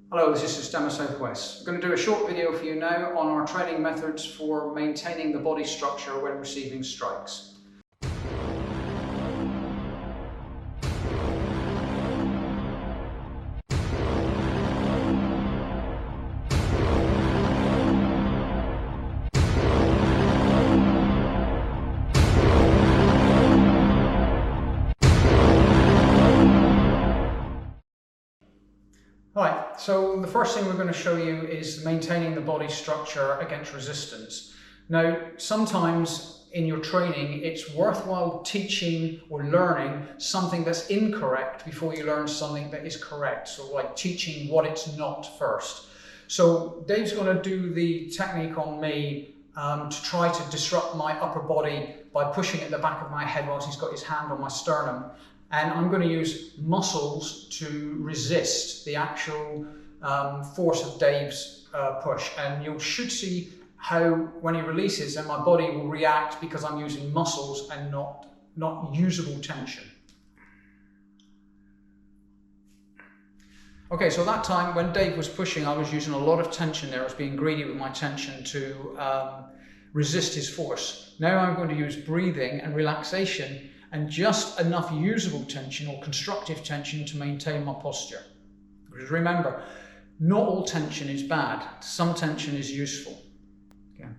Hello, this is Systema South West. I'm going to do a short video for you now on our training methods for maintaining the body structure when receiving strikes. Right, so the first thing we're going to show you is maintaining the body structure against resistance. Now, sometimes in your training, it's worthwhile teaching or learning something that's incorrect before you learn something that is correct. So like teaching what it's not first. So Dave's going to do the technique on me to try to disrupt my upper body by pushing at the back of my head whilst he's got his hand on my sternum. And I'm going to use muscles to resist the actual force of Dave's push. And you should see how when he releases, then my body will react because I'm using muscles and not usable tension. Okay, so that time when Dave was pushing, I was using a lot of tension there. I was being greedy with my tension to resist his force. Now I'm going to use breathing and relaxation and just enough usable tension or constructive tension to maintain my posture. Because remember, not all tension is bad. Some tension is useful. Okay.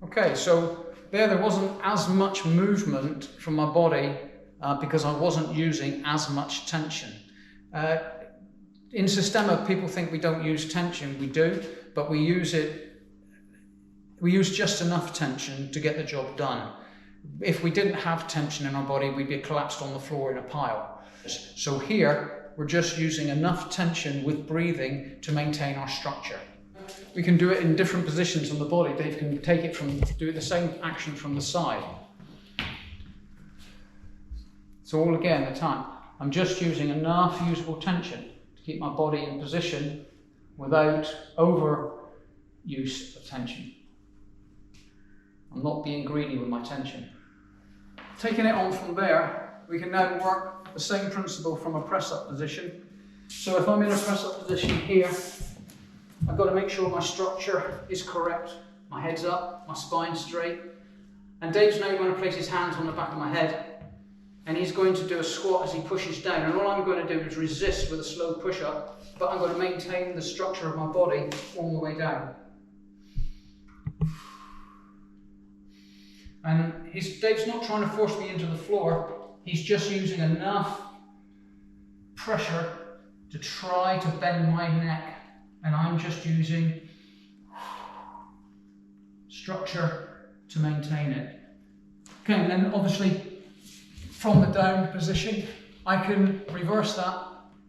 Okay, so there wasn't as much movement from my body because I wasn't using as much tension. In Systema, people think we don't use tension. We do, but we use just enough tension to get the job done. If we didn't have tension in our body, we'd be collapsed on the floor in a pile. So here, we're just using enough tension with breathing to maintain our structure. We can do it in different positions on the body. Dave can do the same action from the side. So all again, the time. I'm just using enough usable tension to keep my body in position without overuse of tension. I'm not being greedy with my tension. Taking it on from there, we can now work the same principle from a press-up position. So if I'm in a press-up position here, I've got to make sure my structure is correct. My head's up, my spine's straight. And Dave's now going to place his hands on the back of my head. And he's going to do a squat as he pushes down. And all I'm going to do is resist with a slow push-up, but I'm going to maintain the structure of my body all the way down. And Dave's not trying to force me into the floor. He's just using enough pressure to try to bend my neck. And I'm just using structure to maintain it. Okay, and then obviously from the down position, I can reverse that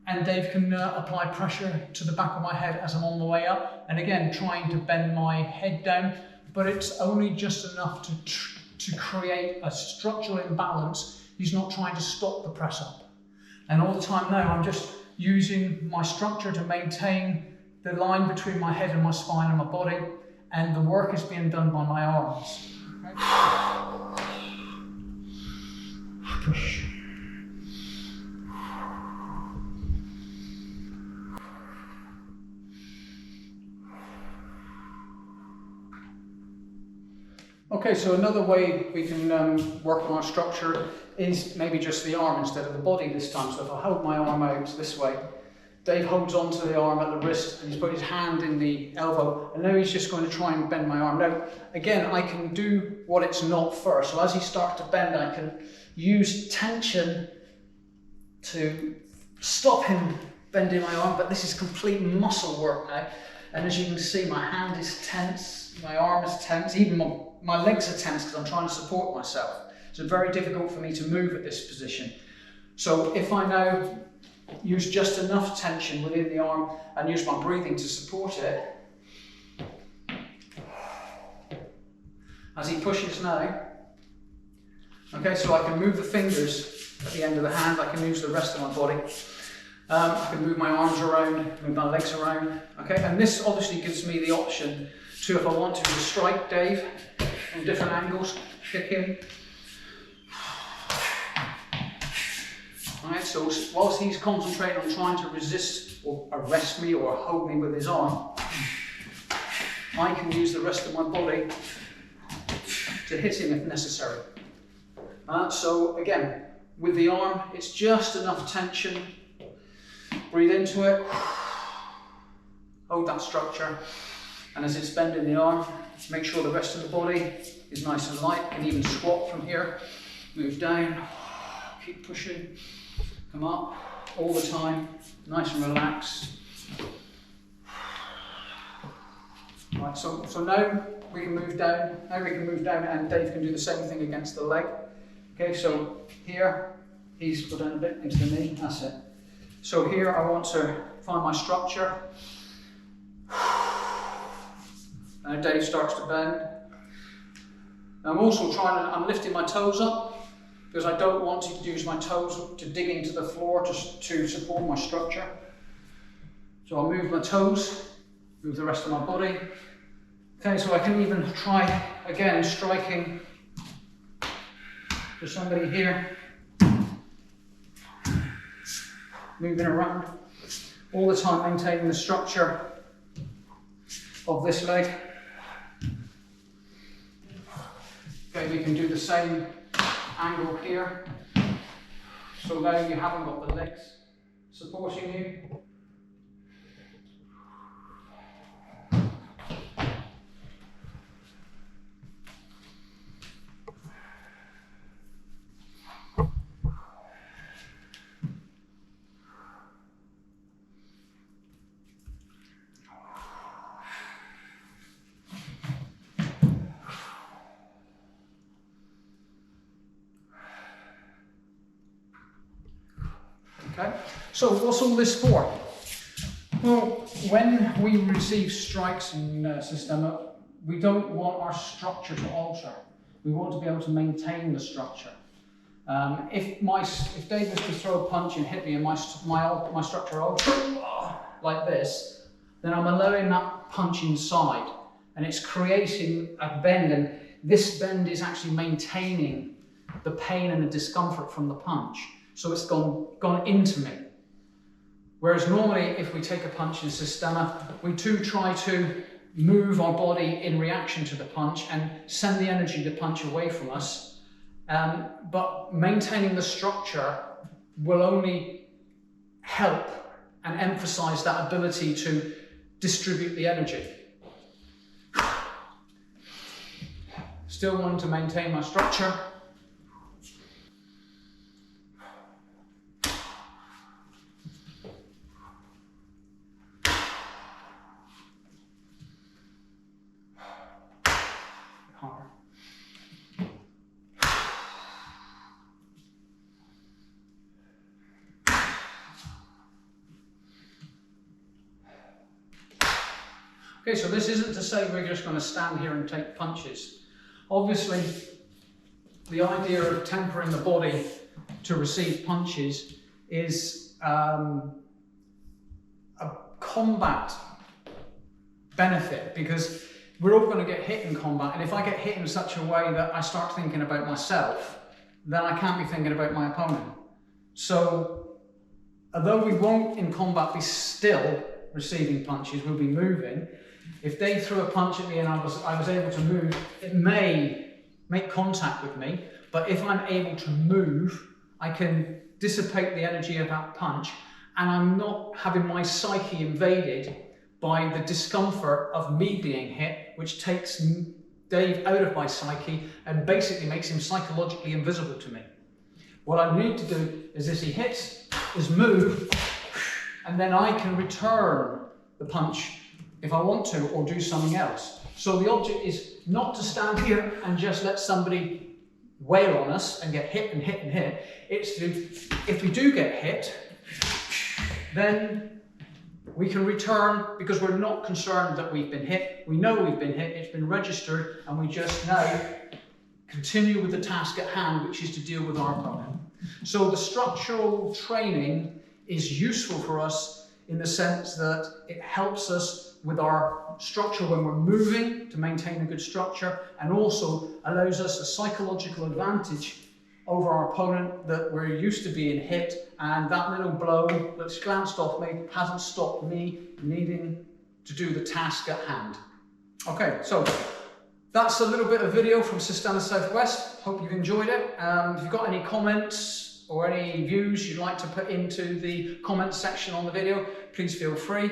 and Dave can apply pressure to the back of my head as I'm on the way up. And again, trying to bend my head down, but it's only just enough to create a structural imbalance. He's not trying to stop the press up. And all the time now, I'm just using my structure to maintain the line between my head and my spine and my body, and the work is being done by my arms. Push. Okay, so another way we can work on our structure is maybe just the arm instead of the body this time. So if I hold my arm out this way, Dave holds onto the arm at the wrist and he's put his hand in the elbow, and now he's just going to try and bend my arm. Now, again, I can do what it's not first. So as he starts to bend, I can use tension to stop him bending my arm, but this is complete muscle work now. And as you can see, my hand is tense, my arm is tense, even my legs are tense because I'm trying to support myself. So it's very difficult for me to move at this position. So if I now use just enough tension within the arm and use my breathing to support it. As he pushes now, okay, so I can move the fingers at the end of the hand, I can use the rest of my body. I can move my arms around, move my legs around. Okay, and this obviously gives me the option to, if I want to strike Dave from different angles, kick him. Alright, so whilst he's concentrating on trying to resist or arrest me or hold me with his arm, I can use the rest of my body to hit him if necessary. So again, with the arm, it's just enough tension. Breathe into it, hold that structure, and as it's bending the arm, make sure the rest of the body is nice and light. You can even squat from here, move down, keep pushing, come up all the time, nice and relaxed. Right, so now we can move down. Now we can move down, and Dave can do the same thing against the leg. Okay, so here he's put down a bit into the knee. That's it. So here I want to find my structure. Now Dave starts to bend. I'm also I'm lifting my toes up because I don't want to use my toes to dig into the floor to support my structure. So I'll move my toes, move the rest of my body. Okay, so I can even try again striking to somebody here. Moving around, all the time maintaining the structure of this leg. Okay, we can do the same angle here. So now you haven't got the legs supporting you. Okay, so what's all this for? Well, when we receive strikes in Systema, we don't want our structure to alter. We want to be able to maintain the structure. If Dave was to throw a punch and hit me and my structure alters like this, then I'm allowing that punch inside, and it's creating a bend, and this bend is actually maintaining the pain and the discomfort from the punch. So it's gone into me. Whereas normally, if we take a punch in Systema, we do try to move our body in reaction to the punch and send the energy to punch away from us. But maintaining the structure will only help and emphasize that ability to distribute the energy. Still wanting to maintain my structure. Okay, so this isn't to say we're just going to stand here and take punches. Obviously, the idea of tempering the body to receive punches is a combat benefit, because we're all going to get hit in combat, and if I get hit in such a way that I start thinking about myself, then I can't be thinking about my opponent. So, although we won't in combat be still receiving punches, we'll be moving. If they threw a punch at me and I was able to move, it may make contact with me, but if I'm able to move, I can dissipate the energy of that punch, and I'm not having my psyche invaded by the discomfort of me being hit, which takes Dave out of my psyche and basically makes him psychologically invisible to me. What I need to do is, as he hits, is move, and then I can return the punch if I want to, or do something else. So the object is not to stand here and just let somebody wail on us and get hit and hit and hit. It's to, if we do get hit, then we can return, because we're not concerned that we've been hit. We know we've been hit, it's been registered, and we just now continue with the task at hand, which is to deal with our opponent. So the structural training is useful for us in the sense that it helps us with our structure when we're moving to maintain a good structure, and also allows us a psychological advantage over our opponent that we're used to being hit, and that little blow that's glanced off me hasn't stopped me needing to do the task at hand. Okay, so that's a little bit of video from Systema South West. Hope you've enjoyed it. If you've got any comments or any views you'd like to put into the comments section on the video, please feel free.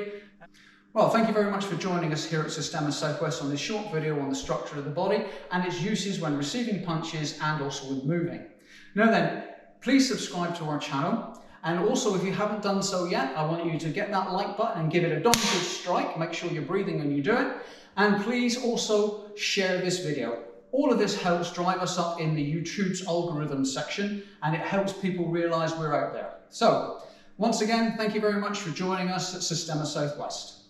Well, thank you very much for joining us here at Systema South West on this short video on the structure of the body and its uses when receiving punches and also with moving. Now then, please subscribe to our channel, and also if you haven't done so yet, I want you to get that like button and give it a donkey strike. Make sure you're breathing when you do it, and please also share this video. All of this helps drive us up in the YouTube's algorithm section, and it helps people realize we're out there. So, once again, thank you very much for joining us at Systema South West.